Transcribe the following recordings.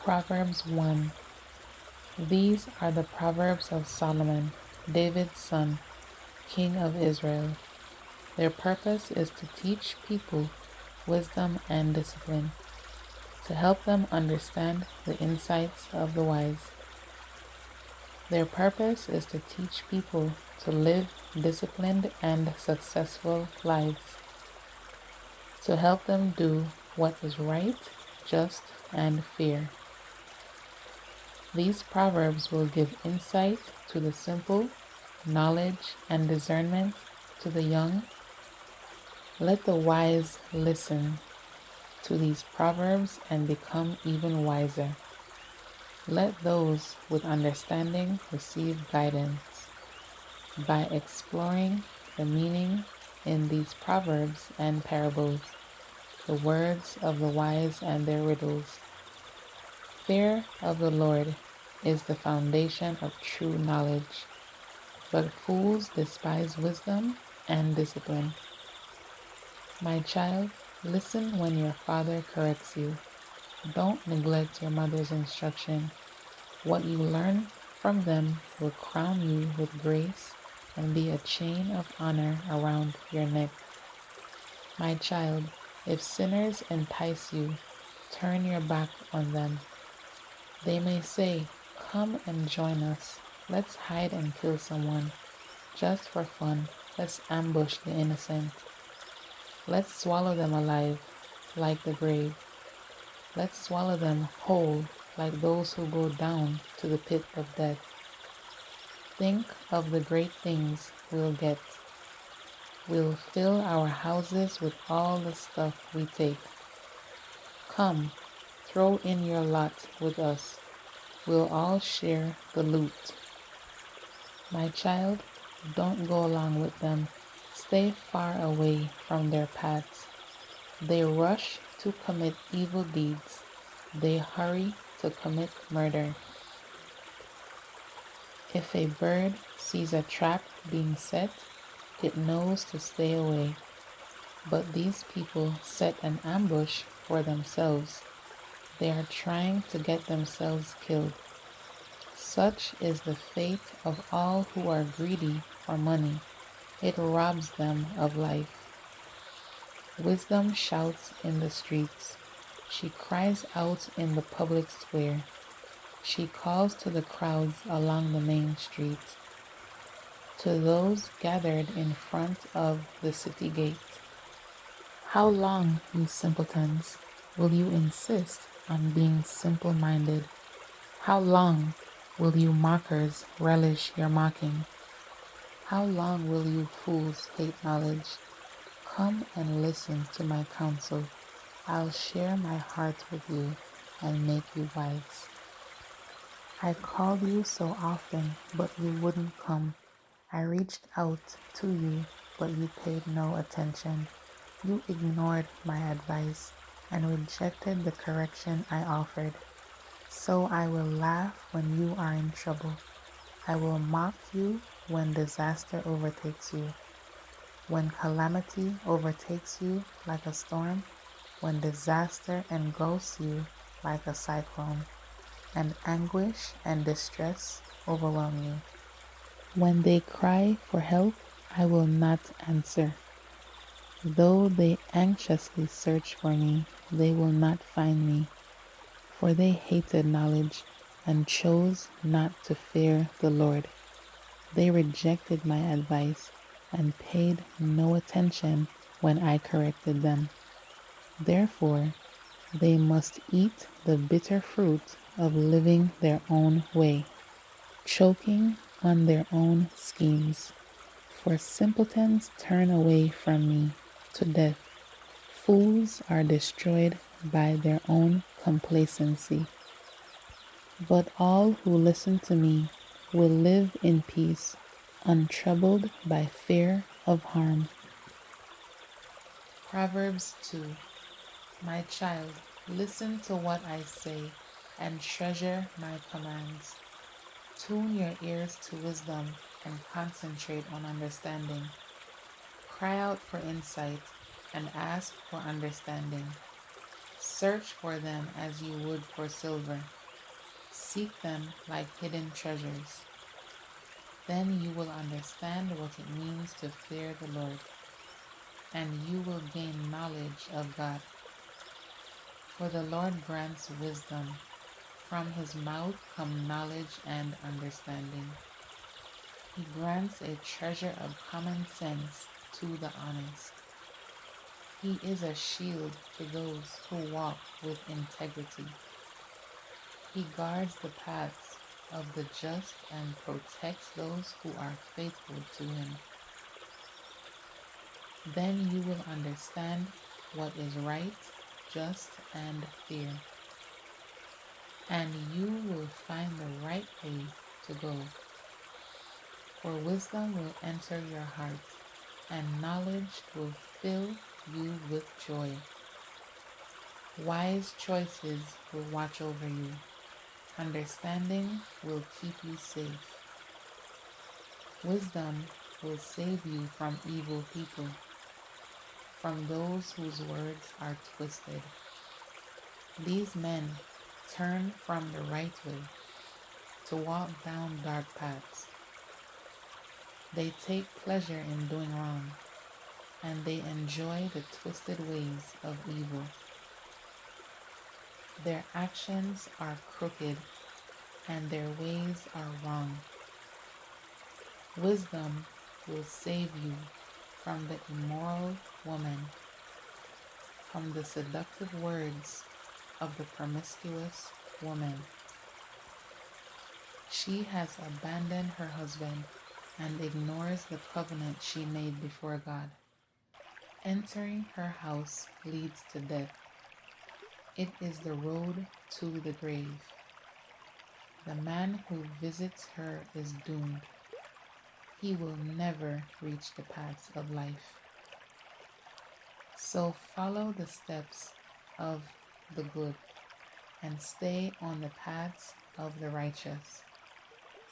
Proverbs 1. These are the Proverbs of Solomon, David's son, King of Israel. Their purpose is to teach people wisdom and discipline, to help them understand the insights of the wise. Their purpose is to teach people to live disciplined and successful lives, to help them do what is right, just, and fair. These proverbs will give insight to the simple, knowledge and discernment to the young. Let the wise listen to these proverbs and become even wiser. Let those with understanding receive guidance. By exploring the meaning in these proverbs and parables, the words of the wise and their riddles. Fear of the Lord is the foundation of true knowledge, but fools despise wisdom and discipline. My child, listen when your father corrects you. Don't neglect your mother's instruction. What you learn from them will crown you with grace and be a chain of honor around your neck. My child, if sinners entice you, turn your back on them. They may say, "Come and join us. Let's hide and kill someone. Just for fun, let's ambush the innocent. Let's swallow them alive, like the grave. Let's swallow them whole, like those who go down to the pit of death." Think of the great things we'll get. We'll fill our houses with all the stuff we take. Come, throw in your lot with us. We'll all share the loot. My child, don't go along with them. Stay far away from their paths. They rush to commit evil deeds. They hurry to commit murder. If a bird sees a trap being set, it knows to stay away. But these people set an ambush for themselves. They are trying to get themselves killed. Such is the fate of all who are greedy for money. It robs them of life. Wisdom shouts in the streets. She cries out in the public square. She calls to the crowds along the main street, to those gathered in front of the city gate. How long, you simpletons, will you insist on being simple-minded? How long will you mockers relish your mocking? How long will you fools hate knowledge? Come and listen to my counsel. I'll share my heart with you and make you wise. I called you so often, but you wouldn't come. I reached out to you, but you paid no attention. You ignored my advice and rejected the correction I offered. So I will laugh when you are in trouble. I will mock you when disaster overtakes you. When calamity overtakes you like a storm, when disaster engulfs you like a cyclone, and anguish and distress overwhelm you. When they cry for help, I will not answer. Though they anxiously search for me, they will not find me, for they hated knowledge and chose not to fear the Lord. They rejected my advice and paid no attention when I corrected them. Therefore, they must eat the bitter fruit of living their own way, choking on their own schemes. For simpletons turn away from me to death. Fools are destroyed by their own complacency. But all who listen to me will live in peace, untroubled by fear of harm. Proverbs 2. My child, listen to what I say and treasure my commands. Tune your ears to wisdom and concentrate on understanding. Cry out for insight and ask for understanding. Search for them as you would for silver. Seek them like hidden treasures. Then you will understand what it means to fear the Lord, and you will gain knowledge of God. For the Lord grants wisdom. From his mouth come knowledge and understanding. He grants a treasure of common sense to the honest. He is a shield to those who walk with integrity. He guards the paths of the just and protects those who are faithful to him. Then you will understand what is right, just, and fair, and you will find the right way to go. For wisdom will enter your heart, and knowledge will fill you with joy. Wise choices will watch over you. Understanding will keep you safe. Wisdom will save you from evil people, from those whose words are twisted. These men turn from the right way to walk down dark paths. They take pleasure in doing wrong, and they enjoy the twisted ways of evil. Their actions are crooked, and their ways are wrong. Wisdom will save you from the immoral woman, from the seductive words of the promiscuous woman. She has abandoned her husband and ignores the covenant she made before God. Entering her house leads to death. It is the road to the grave. The man who visits her is doomed. He will never reach the paths of life. So follow the steps of the good and stay on the paths of the righteous.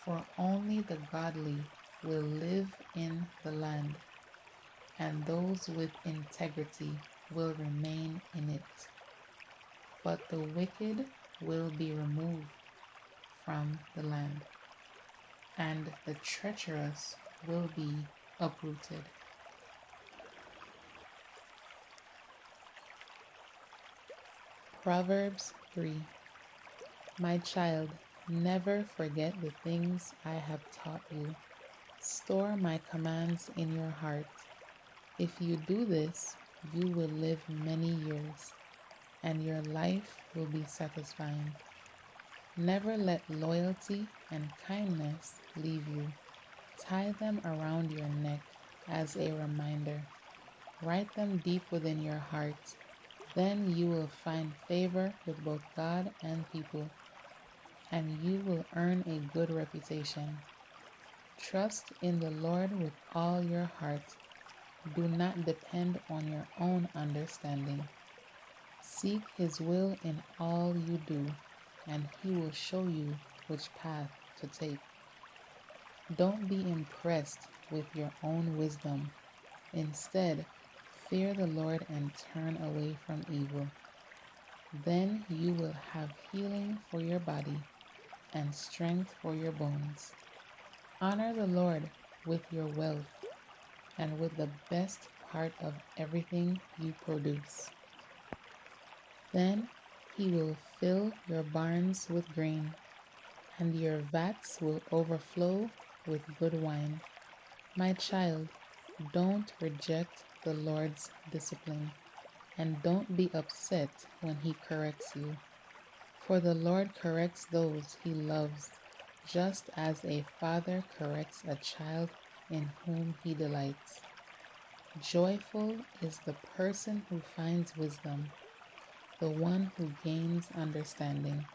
For only the godly will live in the land, and those with integrity will remain in it. But the wicked will be removed from the land, and the treacherous will be uprooted. Proverbs 3. My child, never forget the things I have taught you. Store my commands in your heart. If you do this, you will live many years, and your life will be satisfying. Never let loyalty and kindness leave you. Tie them around your neck as a reminder. Write them deep within your heart. Then you will find favor with both God and people, and you will earn a good reputation. Trust in the Lord with all your heart. Do not depend on your own understanding. Seek his will in all you do, and he will show you which path to take. Don't be impressed with your own wisdom. Instead, fear the Lord and turn away from evil. Then you will have healing for your body and strength for your bones. Honor the Lord with your wealth and with the best part of everything you produce. Then he will fill your barns with grain, and your vats will overflow with good wine. My child, don't reject the Lord's discipline, and don't be upset when he corrects you. For the Lord corrects those he loves, just as a father corrects a child in whom he delights. Joyful is the person who finds wisdom, the one who gains understanding.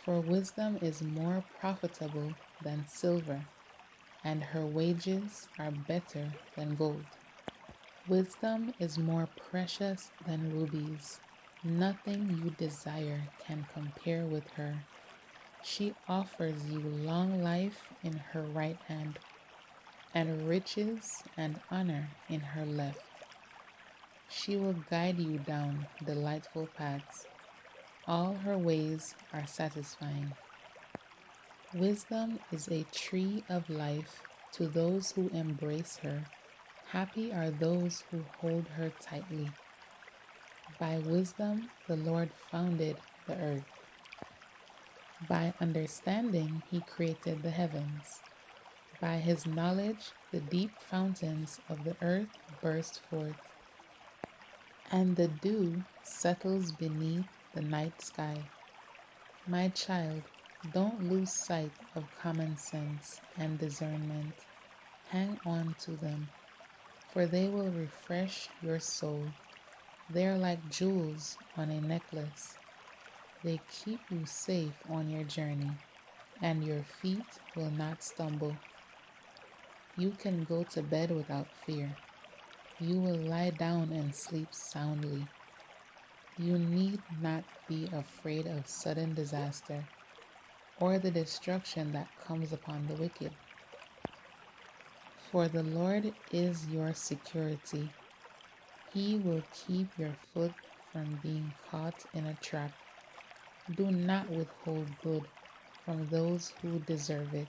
For wisdom is more profitable than silver, and her wages are better than gold. Wisdom is more precious than rubies. Nothing you desire can compare with her. She offers you long life in her right hand, and riches and honor in her left. She will guide you down delightful paths. All her ways are satisfying. Wisdom is a tree of life to those who embrace her. Happy are those who hold her tightly. By wisdom the Lord founded the earth. By understanding he created the heavens. By his knowledge the deep fountains of the earth burst forth, and the dew settles beneath the night sky. My child, don't lose sight of common sense and discernment. Hang on to them, for they will refresh your soul. They are like jewels on a necklace. They keep you safe on your journey, and your feet will not stumble. You can go to bed without fear. You will lie down and sleep soundly. You need not be afraid of sudden disaster or the destruction that comes upon the wicked. For the Lord is your security. He will keep your foot from being caught in a trap. Do not withhold good from those who deserve it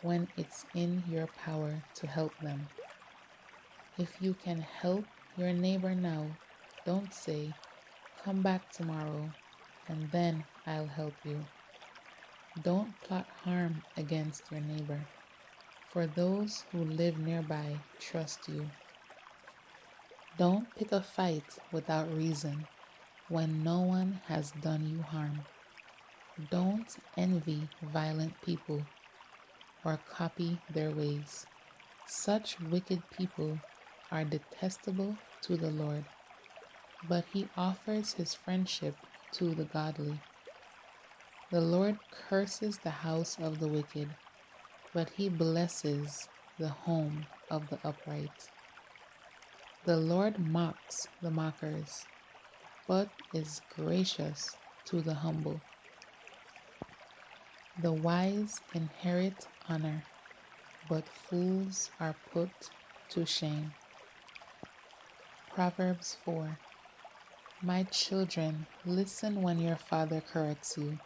when it's in your power to help them. If you can help your neighbor now, don't say, "Come back tomorrow, and then I'll help you." Don't plot harm against your neighbor, for those who live nearby trust you. Don't pick a fight without reason when no one has done you harm. Don't envy violent people or copy their ways. Such wicked people are detestable to the Lord, but he offers his friendship to the godly. The Lord curses the house of the wicked, but he blesses the home of the upright. The Lord mocks the mockers, but is gracious to the humble. The wise inherit honor, but fools are put to shame. Proverbs 4. My children, listen when your father corrects you.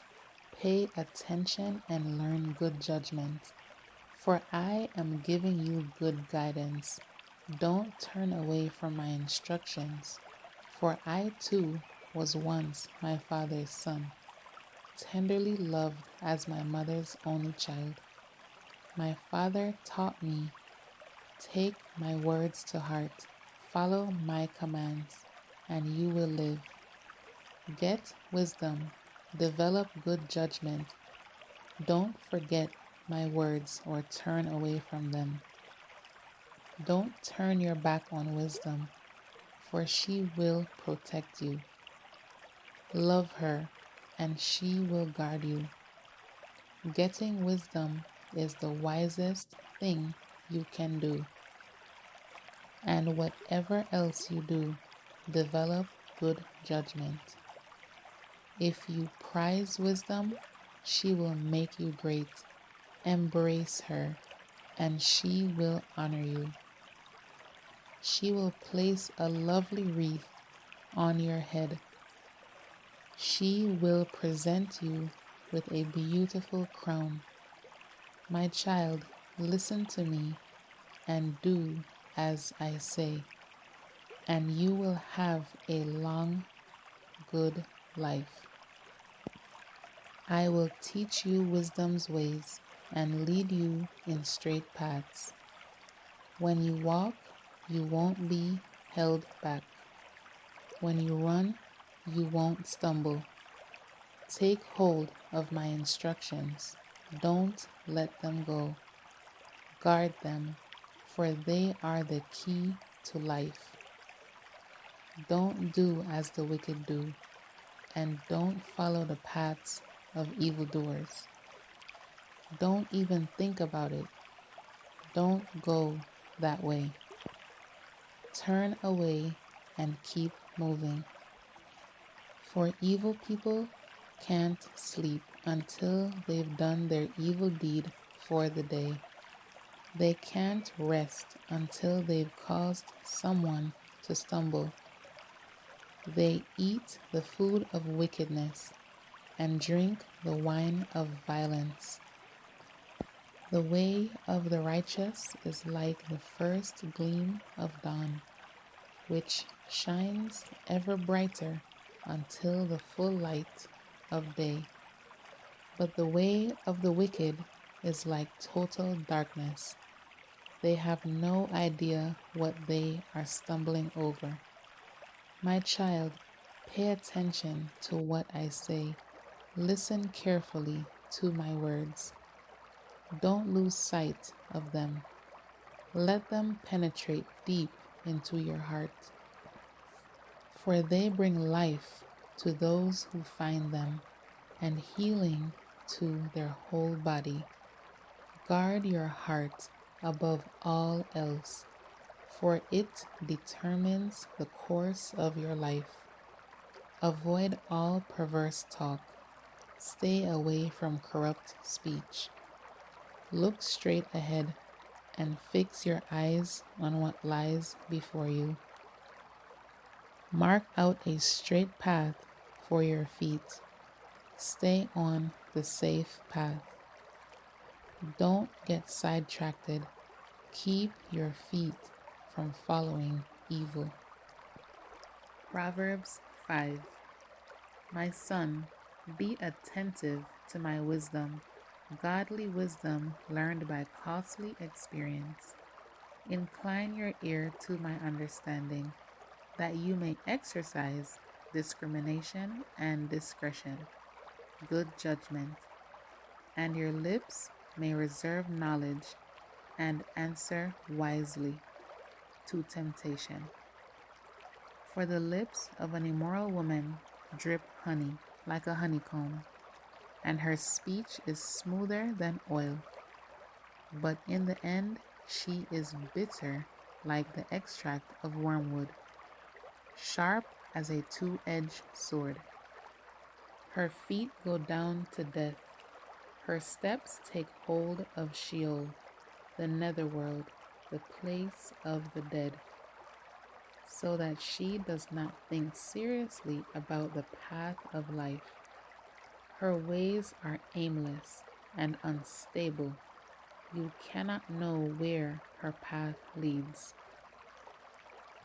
Pay attention and learn good judgment, for I am giving you good guidance. Don't turn away from my instructions, for I too was once my father's son, tenderly loved as my mother's only child. My father taught me, take my words to heart, follow my commands, and you will live. Get wisdom, develop good judgment. Don't forget my words or turn away from them. Don't turn your back on wisdom, for she will protect you. Love her, and she will guard you. Getting wisdom is the wisest thing you can do. And whatever else you do, develop good judgment. If you prize wisdom, she will make you great. Embrace her, and she will honor you. She will place a lovely wreath on your head. She will present you with a beautiful crown. My child, listen to me and do as I say, and you will have a long, good life. I will teach you wisdom's ways and lead you in straight paths. When you walk, you won't be held back. When you run, you won't stumble. Take hold of my instructions. Don't let them go. Guard them, for they are the key to life. Don't do as the wicked do, and don't follow the paths of evildoers. Don't even think about it. Don't go that way. Turn away and keep moving. For evil people can't sleep until they've done their evil deed for the day. They can't rest until they've caused someone to stumble. They eat the food of wickedness and drink the wine of violence. The way of the righteous is like the first gleam of dawn, which shines ever brighter until the full light of day. But the way of the wicked is like total darkness. They have no idea what they are stumbling over. My child, pay attention to what I say. Listen carefully to my words. Don't lose sight of them. Let them penetrate deep into your heart, for they bring life to those who find them and healing to their whole body. Guard your heart above all else, for it determines the course of your life. Avoid all perverse talk. Stay away from corrupt speech. Look straight ahead and fix your eyes on what lies before you. Mark out a straight path for your feet. Stay on the safe path. Don't get sidetracked. Keep your feet from following evil. Proverbs 5. My son, be attentive to my wisdom, godly wisdom learned by costly experience. Incline your ear to my understanding, that you may exercise discrimination and discretion, good judgment, and your lips may reserve knowledge and answer wisely to temptation. For the lips of an immoral woman drip honey like a honeycomb, and her speech is smoother than oil. But in the end she is bitter like the extract of wormwood, sharp as a two-edged sword. Her feet go down to death. Her steps take hold of Sheol, the netherworld, the place of the dead, so that she does not think seriously about the path of life. Her ways are aimless and unstable. You cannot know where her path leads.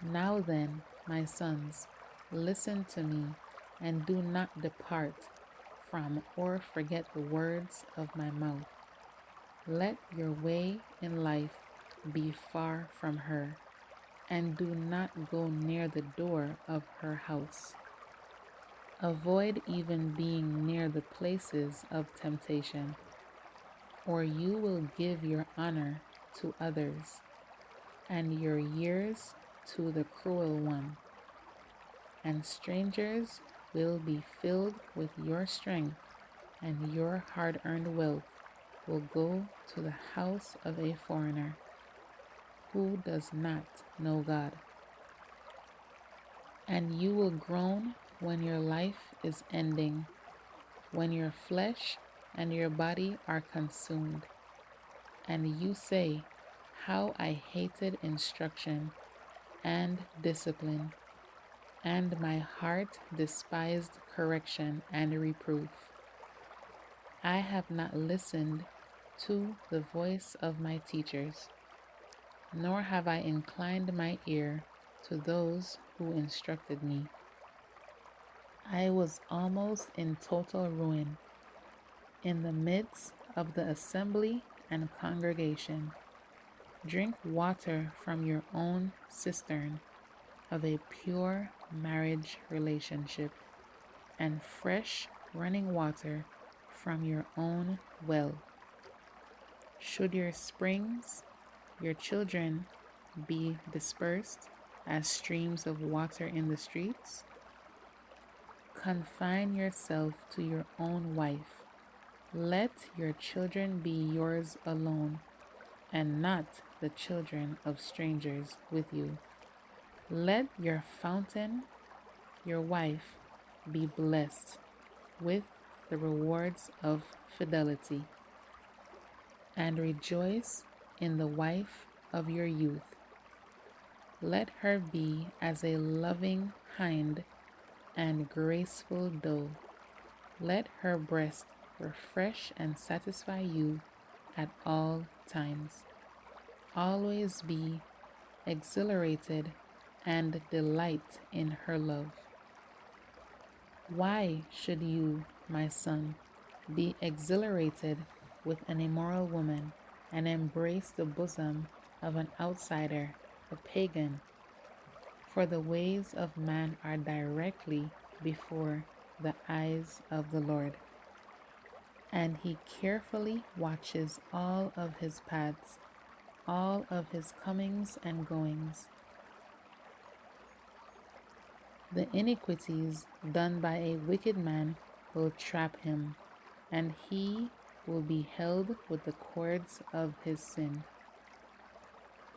Now then, my sons, listen to me and do not depart from or forget the words of my mouth. Let your way in life be far from her, and do not go near the door of her house. Avoid even being near the places of temptation, or you will give your honor to others, and your years to the cruel one, and strangers will be filled with your strength, and your hard-earned wealth will go to the house of a foreigner who does not know God. And you will groan when your life is ending, when your flesh and your body are consumed, and you say, how I hated instruction and discipline, and my heart despised correction and reproof. I have not listened to the voice of my teachers, nor have I inclined my ear to those who instructed me. I was almost in total ruin in the midst of the assembly and congregation. Drink water from your own cistern of a pure marriage relationship, and fresh running water from your own well. Should your springs, your children, be dispersed as streams of water in the streets? Confine yourself to your own wife. Let your children be yours alone, and not the children of strangers with you. Let your fountain, your wife, be blessed with the rewards of fidelity, and rejoice in the wife of your youth. Let her be as a loving hind and graceful doe. Let her breast refresh and satisfy you at all times. Always be exhilarated and delight in her love. Why should you, my son, be exhilarated with an immoral woman and embrace the bosom of an outsider, a pagan? For the ways of man are directly before the eyes of the Lord, and he carefully watches all of his paths, all of his comings and goings. The iniquities done by a wicked man will trap him, and he will be held with the cords of his sin.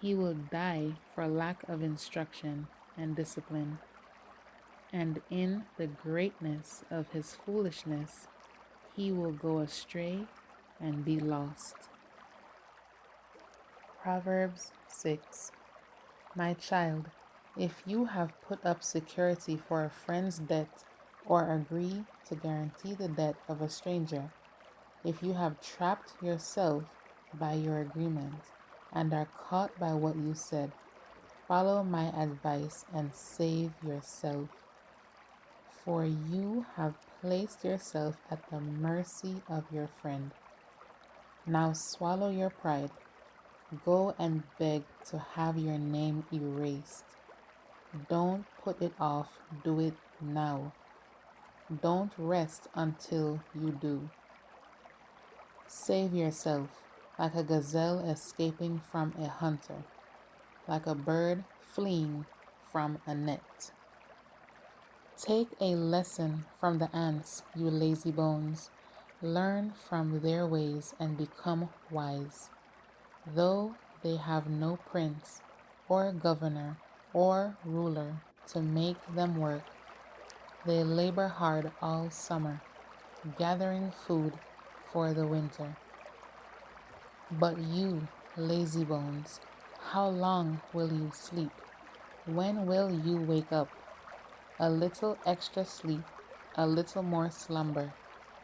He will die for lack of instruction and discipline, and in the greatness of his foolishness he will go astray and be lost. Proverbs 6. My child, if you have put up security for a friend's debt or agree to guarantee the debt of a stranger, if you have trapped yourself by your agreement and are caught by what you said, follow my advice and save yourself, for you have placed yourself at the mercy of your friend. Now swallow your pride. Go and beg to have your name erased. Don't put it off, do it now. Don't rest until you do. Save yourself, like a gazelle escaping from a hunter, like a bird fleeing from a net. Take a lesson from the ants, you lazy bones. Learn from their ways and become wise. Though they have no prince or governor or ruler to make them work, they labor hard all summer, gathering food for the winter. But you, lazy bones, how long will you sleep? When will you wake up? A little extra sleep, a little more slumber,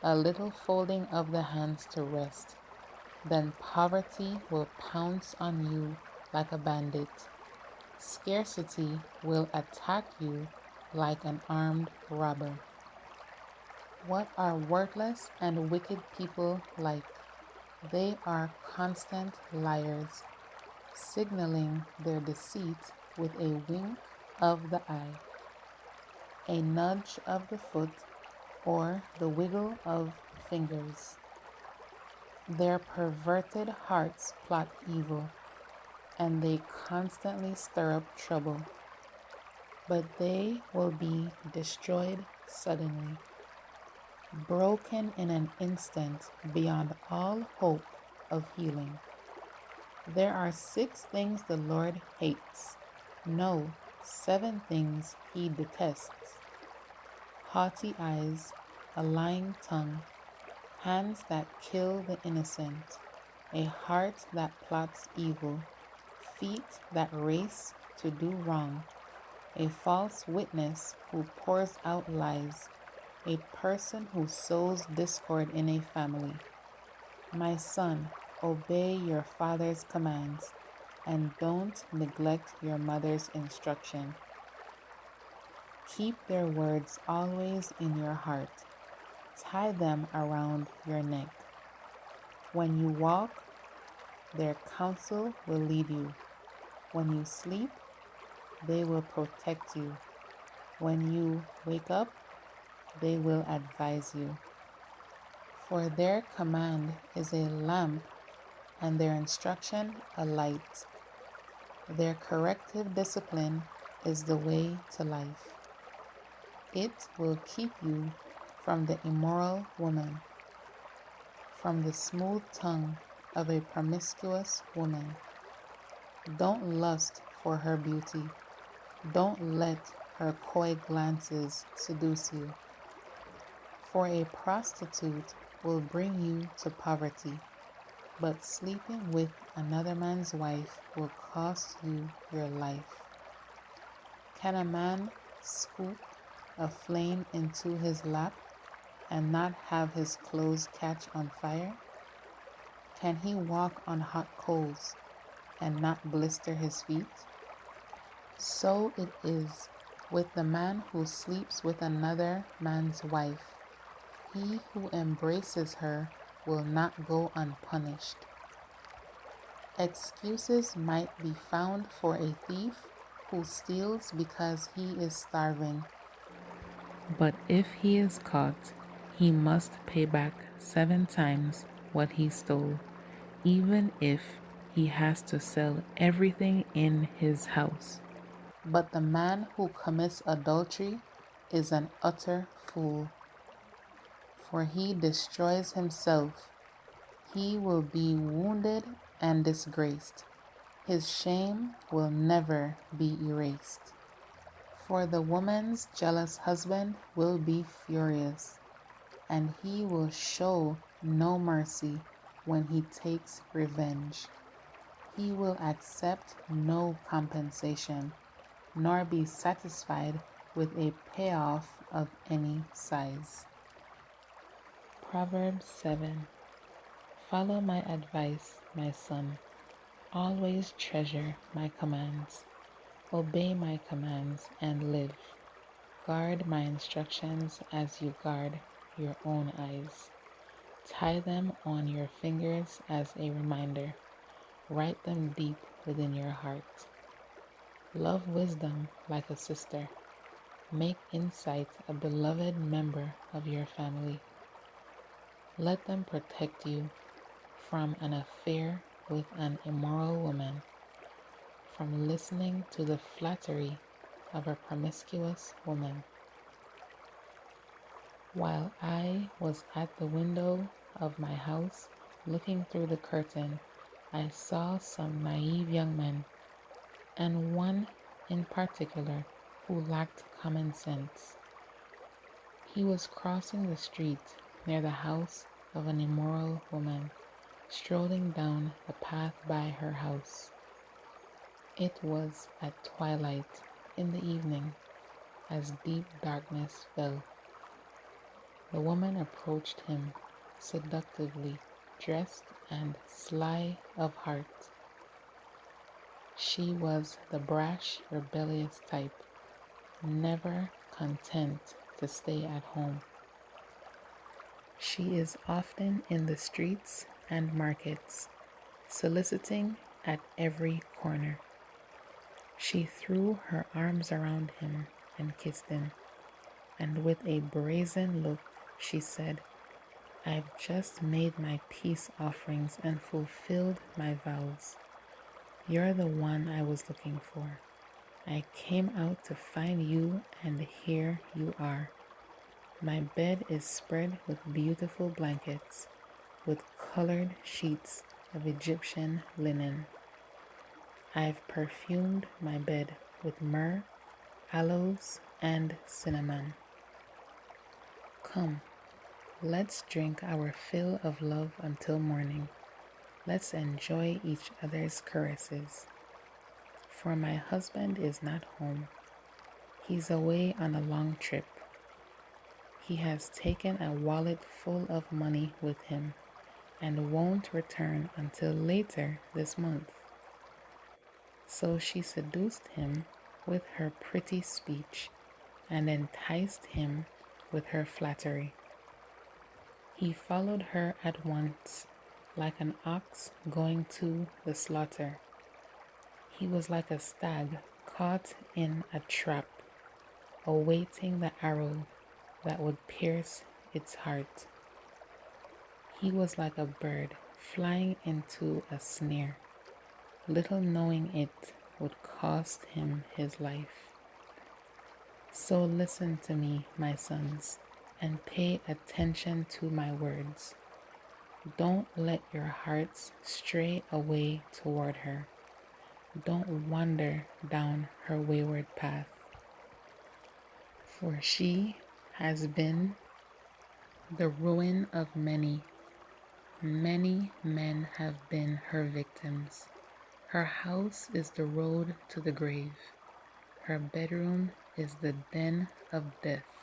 a little folding of the hands to rest. Then poverty will pounce on you like a bandit. Scarcity will attack you like an armed robber. What are worthless and wicked people like? They are constant liars, signaling their deceit with a wink of the eye, a nudge of the foot, or the wiggle of fingers. Their perverted hearts plot evil, and they constantly stir up trouble, but they will be destroyed suddenly, broken in an instant beyond all hope of healing. There are 6 things the Lord hates, no, 7 things he detests: haughty eyes, a lying tongue, hands that kill the innocent, a heart that plots evil, feet that race to do wrong, a false witness who pours out lies, a person who sows discord in a family. My son, obey your father's commands, and don't neglect your mother's instruction. Keep their words always in your heart. Tie them around your neck. When you walk, their counsel will lead you. When you sleep, they will protect you. When you wake up, they will advise you. For their command is a lamp, and their instruction a light. Their corrective discipline is the way to life. It will keep you from the immoral woman, from the smooth tongue of a promiscuous woman. Don't lust for her beauty. Don't let her coy glances seduce you. For a prostitute will bring you to poverty, but sleeping with another man's wife will cost you your life. Can a man scoop a flame into his lap and not have his clothes catch on fire? Can he walk on hot coals and not blister his feet? So it is with the man who sleeps with another man's wife. He who embraces her will not go unpunished. Excuses might be found for a thief who steals because he is starving. But if he is caught, he must pay back 7 times what he stole, even if he has to sell everything in his house. But the man who commits adultery is an utter fool, for he destroys himself. He will be wounded and disgraced. His shame will never be erased. For the woman's jealous husband will be furious, and he will show no mercy when he takes revenge. He will accept no compensation, nor be satisfied with a payoff of any size. Proverbs 7. Follow my advice, my son. Always treasure my commands. Obey my commands and live. Guard my instructions as you guard your own eyes. Tie them on your fingers as a reminder. Write them deep within your heart. Love wisdom like a sister. Make insight a beloved member of your family. Let them protect you from an affair with an immoral woman, from listening to the flattery of a promiscuous woman. While I was at the window of my house looking through the curtain, I saw some naive young men, and one in particular who lacked common sense. He was crossing the street near the house of an immoral woman, strolling down the path by her house. It was at twilight in the evening, as deep darkness fell. The woman approached him, seductively dressed and sly of heart. She was the brash, rebellious type, never content to stay at home. She is often in the streets and markets, soliciting at every corner. She threw her arms around him and kissed him, and with a brazen look she said, "I've just made my peace offerings and fulfilled my vows. You're the one I was looking for. I came out to find you, and here you are. My bed is spread with beautiful blankets, with colored sheets of Egyptian linen. I've perfumed my bed with myrrh, aloes, and cinnamon. Come, let's drink our fill of love until morning. Let's enjoy each other's caresses. For my husband is not home. He's away on a long trip. He has taken a wallet full of money with him and won't return until later this month." So she seduced him with her pretty speech and enticed him with her flattery. He followed her at once, like an ox going to the slaughter. He was like a stag caught in a trap, awaiting the arrow that would pierce its heart. He was like a bird flying into a snare, little knowing it would cost him his life. So listen to me, my sons, and pay attention to my words. Don't let your hearts stray away toward her. Don't wander down her wayward path. For she has been the ruin of many. Many men have been her victims. Her house is the road to the grave. Her bedroom is the den of death.